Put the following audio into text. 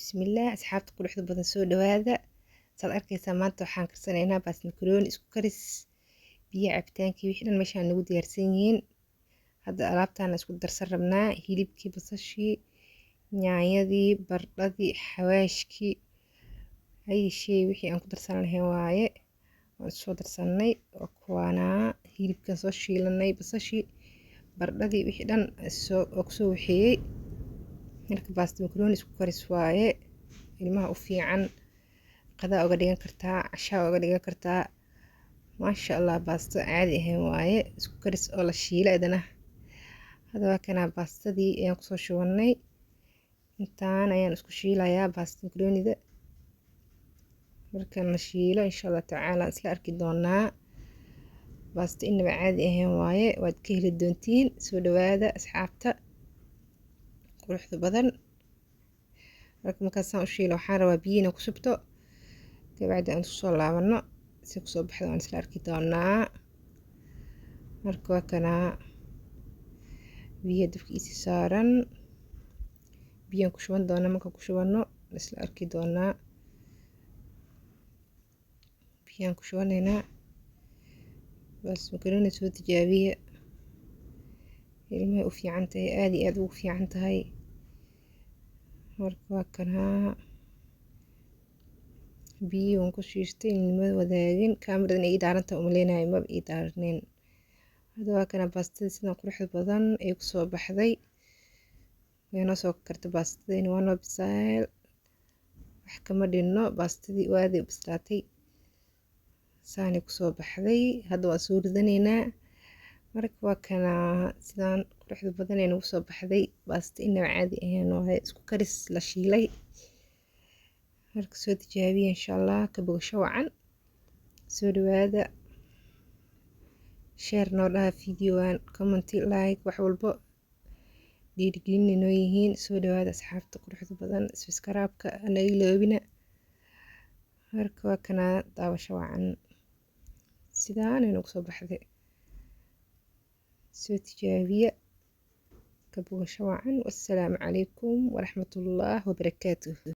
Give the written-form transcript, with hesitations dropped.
Bismillah asxaabta quruxda badan soo dhawaada. Saad arkaysaa maanta waxaan karsanaynaa baas makarooni isku karis biyo cabitaankii wixii dhan meeshaan nagu diyaarsan yihiin. Hadda alaabtaan isku darsan rabnaa hilibkii, basashii, yaanyadii, bardhadii, xawaashkii, ay shay wixii aan ku darsan lahayn waaye. Waan soo darsanay oo kuwaanaa hilibkan soo shiilanay, basashii, bardhadii wixii dhan soo waxeeyay. marka baasta makarooni isku karis waaye ilmaha u fiican qadaa uga dhigan kartaa cashaa uga dhigan kartaa maasha Allah baasta caadi ahayn waaye isku karis oo la shiilay adana hadaba kana baastadii ayaan ku soo shubanay intaan ayaan isku shiilayaa baasta makaroonida marka la shiilo insha Allah tacaala isla arki doonaa baasta inaba caadi ahayn waaye waad ka heli doontiin soo dhawaada asxaabta quruxda badan marka saan u shiilo waxaan rabaa biyo inaan ku shubto kabacdi aan isku soo laabano si ku soo baxdo aan isla arki doonaa marka waa kana biyo dabkiisa saaran biyaan ku shuban doonaa marka ku shubano isla arki doonaa biyaan ku shubanaynaa bas makarooni soo tijaabiya ilmaha u fiican tahay aad iyo aad ugu fiican tahay marka waa kana biyo aan ku shiishtay ilma wadaagin kaamiradan ay daaranta u maleynaayo ma ii daarneen hadda waa kana baastada sidan quruxda badan ay ku soo baxday weena soo karta baastadayna waa noo bisaal wax kama dhinno baastadii waadi bislaatay saani ku soo baxday hadda waan soo ridanaynaa marka waa kana sidaan quruxda badan ay nagu soo baxday baasta inaba caadi ahayn oo isku karis la shiilay marka soo tijaabiya insha Allah ka bogasho wacan soo dhawaada share noo dhaha videogan comment like wax walbo dhiirigelin inoo yihiin soo dhawaada asxaabta quruxda badan subscribe-ka ana iloobina marka waa kana daawasho wacan sidaan ay nagu soo baxday soo tijaabiya ka bogasho wacan wassalaamu calaykum waraxmatullaah wabarakaatuh